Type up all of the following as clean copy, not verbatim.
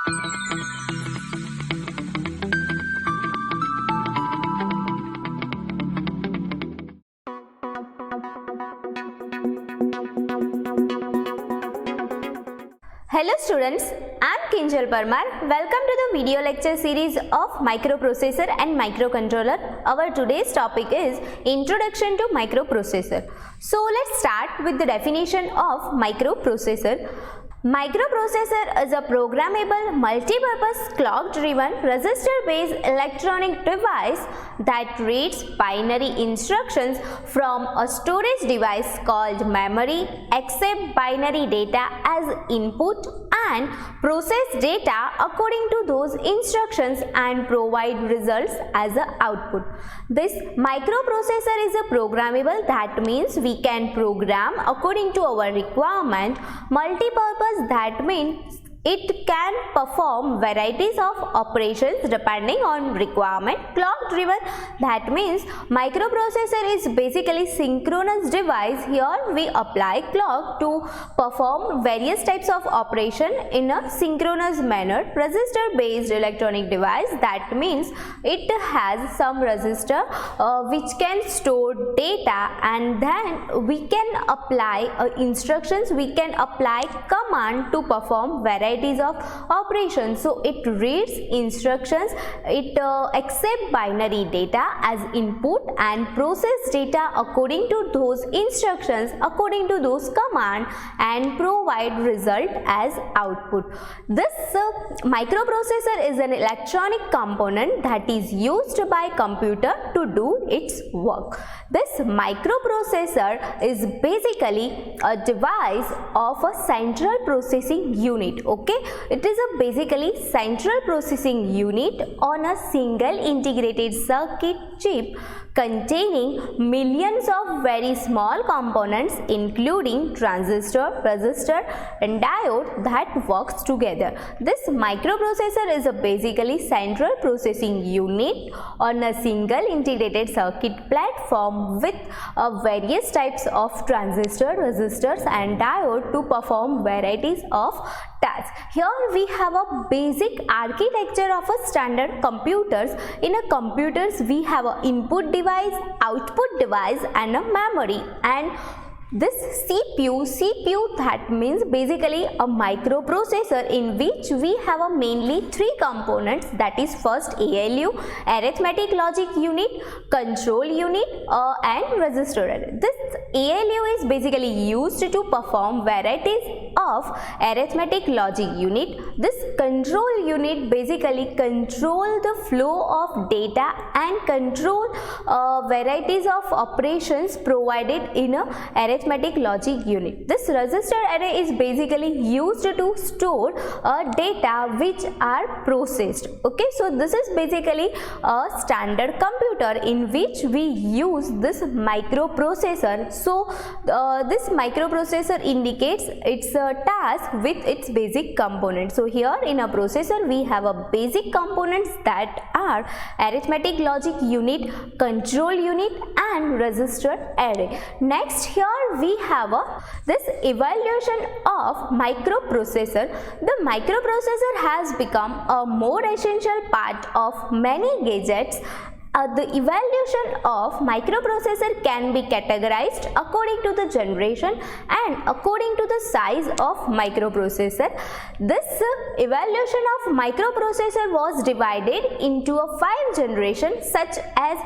Hello students, I am Kinjal Parmar. Welcome to the video lecture series of microprocessor and microcontroller. Our today's topic is Introduction to Microprocessor. So let's start with the definition of microprocessor. Microprocessor is a programmable, multi-purpose, clock-driven, register-based electronic device that reads binary instructions from a storage device called memory, accept binary data as input and process data according to those instructions and provide results as an output. This microprocessor is a programmable, that means we can program according to our requirement. Multi-purpose, that means it can perform varieties of operations depending on requirement. Clock driven, that means microprocessor is basically synchronous device. Here we apply clock to perform various types of operation in a synchronous manner. Register based electronic device, that means it has some register which can store data, and then we can apply instructions, we can apply command to perform varieties of operations. So it reads instructions, it accepts binary data as input and process data according to those instructions, according to those commands, and provide result as output. This microprocessor is an electronic component that is used by computer to do its work. This microprocessor is basically a device of a central processing unit. Okay, it is a basically central processing unit on a single integrated circuit chip containing millions of very small components including transistor, resistor and diode that works together. This microprocessor is a basically central processing unit on a single integrated circuit platform with various types of transistor, resistors and diode to perform varieties of tasks. Here we have a basic architecture of a standard computers. In a computers we have an input device, output device and a memory, and this CPU that means basically a microprocessor in which we have a mainly three components, that is first ALU, arithmetic logic unit, control unit and register array. This ALU is basically used to perform varieties of arithmetic logic unit. This control unit basically control the flow of data and control varieties of operations provided in a arithmetic logic unit. This register array is basically used to store data which are processed. Okay, so this is basically a standard computer in which we use this microprocessor. So this microprocessor indicates its task with its basic components. So here in a processor we have a basic components that are arithmetic logic unit, control unit and register array. Next here we have this evaluation of microprocessor. The microprocessor has become a more essential part of many gadgets. The evaluation of microprocessor can be categorized according to the generation and according to the size of microprocessor. This evaluation of microprocessor was divided into a 5 generations such as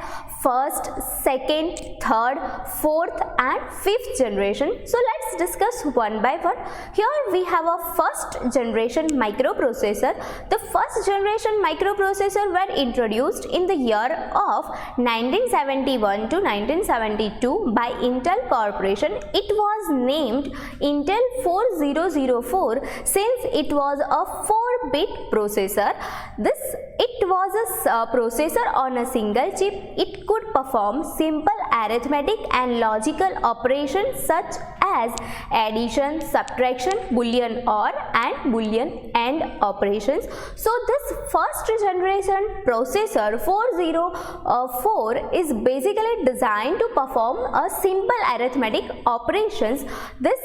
first, second, third, fourth and fifth generation. So let's discuss one by one. Here we have a first generation microprocessor. The first generation microprocessor were introduced in the year of 1971 to 1972 by Intel Corporation. It was named Intel 4004 since it was a 4-bit processor. It was a processor on a single chip. It could perform simple arithmetic and logical operations such as addition, subtraction, Boolean OR and Boolean AND operations. So this first generation processor 404 is basically designed to perform a simple arithmetic operations. This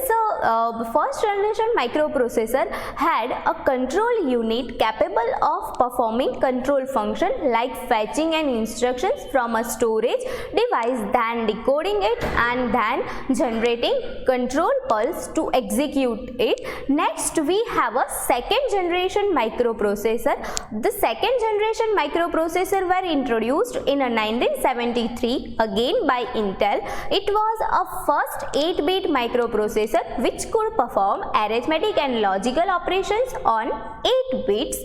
first generation microprocessor had a control unit capable of performing control function like fetching and instructions from a storage device, then decoding it and then generating control pulse to execute it. Next we have a second generation microprocessor. The second generation microprocessor were introduced in 1973 again by Intel. It was a first 8-bit microprocessor which could perform arithmetic and logical operations on 8 bits.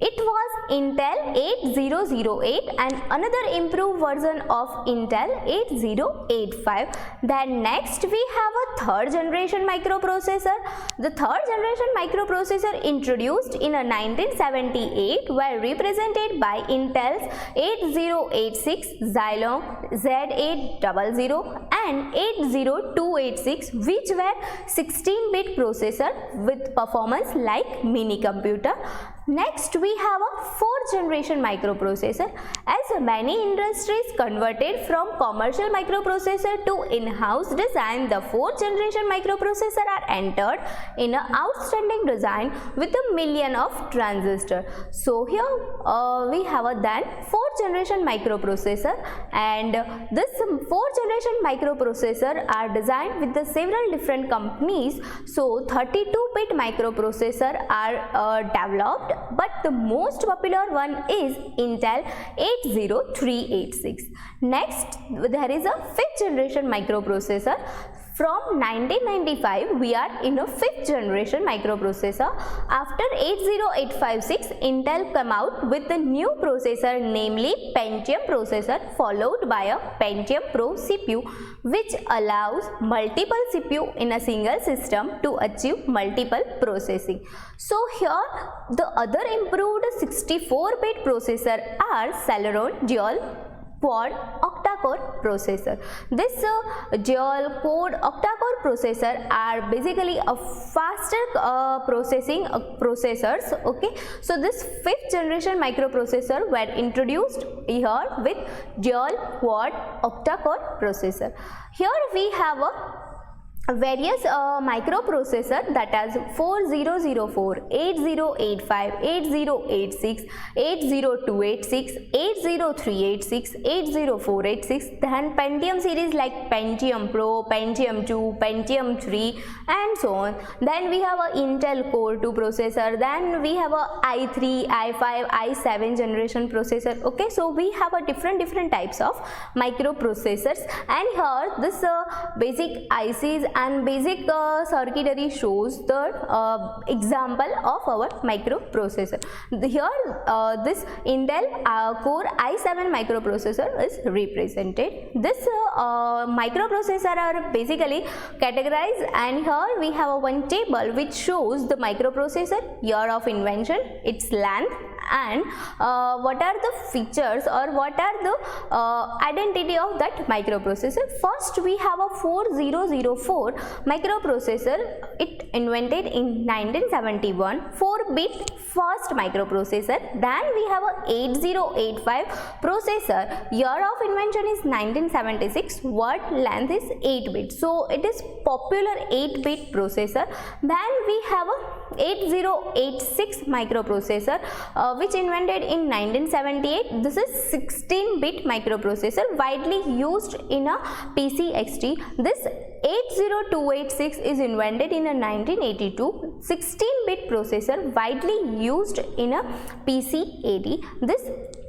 It was Intel 8008 and another improved version of Intel 8085. Then next we have a third generation microprocessor. The third generation microprocessor introduced in 1978 were represented by Intel's 8086, Xylon Z800 and 80286, which were 16-bit processor with performance like mini computer. Next we have a fourth generation microprocessor. As many industries converted from commercial microprocessor to in-house design, the fourth generation microprocessor are entered in an outstanding design with 1 million of transistors. So here we have a then fourth generation microprocessor, and this fourth generation microprocessor are designed with the several different companies. So 32-bit microprocessor are developed, but the most popular one is Intel 80386. Next there is a fifth generation microprocessor. From 1995 we are in a fifth generation microprocessor. After 80856, Intel came out with a new processor, namely Pentium processor, followed by a Pentium Pro CPU, which allows multiple CPU in a single system to achieve multiple processing. So here the other improved 64-bit processor are Celeron Dual Quad octa-core processor. This dual quad octa-core processor are basically a faster processing processors. Okay, so this fifth generation microprocessor were introduced here with dual quad octa-core processor. Here we have a various microprocessor, that is 4004, 8085, 8086, 80286, 80386, 80486, then Pentium series like Pentium Pro, Pentium 2, Pentium 3 and so on. Then we have a Intel Core 2 processor, then we have a i3, i5, i7 generation processor. Okay, so we have a different types of microprocessors, and here this basic ICs and basic circuitry shows the example of our microprocessor. Here this Intel Core i7 microprocessor is represented. This microprocessor are basically categorized, and here we have a one table which shows the microprocessor, year of invention, its length, and what are the features or what are the identity of that microprocessor. First we have a 4004 microprocessor. It invented in 1971, 4-bit first microprocessor. Then we have a 8085 processor, year of invention is 1976, word length is 8-bit, so it is popular 8-bit processor. Then we have a 8086 microprocessor which invented in 1978. This is 16-bit microprocessor widely used in a PC XT. This 80286 is invented in a 1982, 16-bit processor widely used in a PC AD. This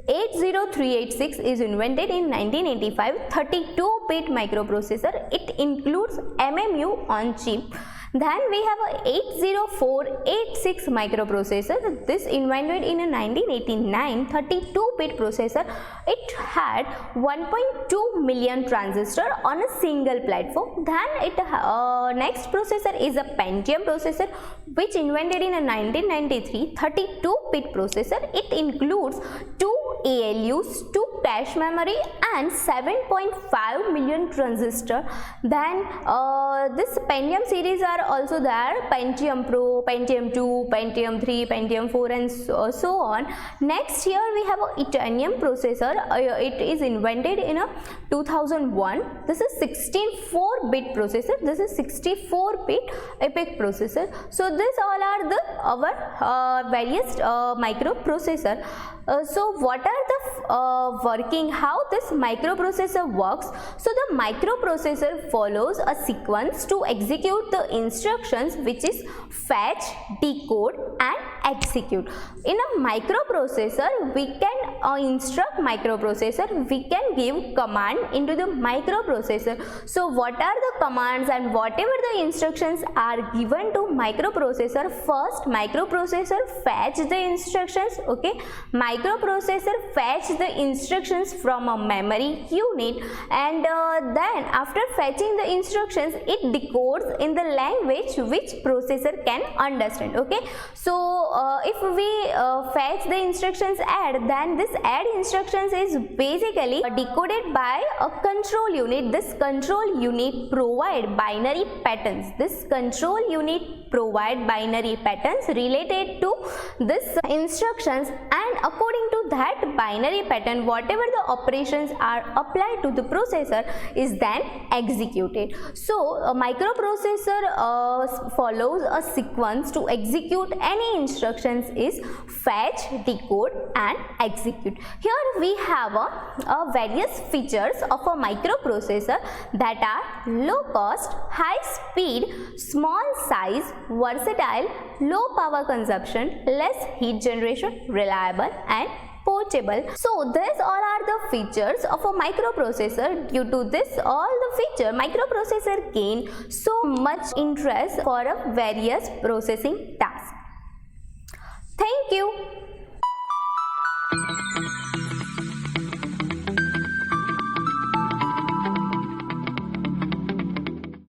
80386 is invented in 1985, 32-bit microprocessor. It includes MMU on chip. Then we have a 80486 microprocessor. This invented in a 1989, 32-bit processor. It had 1.2 million transistor on a single platform. Then it next processor is a Pentium processor, which invented in a 1993, 32-bit processor. It includes 2 ALUs, 2 cache memory and 7.5 million transistor. Then this Pentium series are also there, Pentium Pro, Pentium 2, Pentium 3, Pentium 4 and so on. Next here we have a Itanium processor. It is invented in a 2001. This is 64-bit processor. This is 64-bit EPIC processor. So this all are the our various microprocessor. So what are the working, how this microprocessor works? So the microprocessor follows a sequence to execute the instructions, which is fetch, decode and execute. In a microprocessor we can instruct microprocessor, we can give command into the microprocessor. So what are the commands and whatever the instructions are given to microprocessor, first microprocessor fetch the instructions, okay, microprocessor fetch the instructions from a memory unit, and then after fetching the instructions it decodes in the language which processor can understand, okay. So if we fetch the instructions add, then this add instructions is basically decoded by a control unit. This control unit provide binary patterns. This control unit provide binary patterns related to this instructions, and according to that binary pattern whatever the operations are applied to the processor is then executed. So a microprocessor follows a sequence to execute any instructions is fetch, decode and execute. Here we have various features of a microprocessor that are low cost, high speed, small size, versatile, low power consumption, less heat generation, reliable and portable. So these all are the features of a microprocessor. Due to this all the feature, microprocessor gain so much interest for a various processing tasks. Thank you.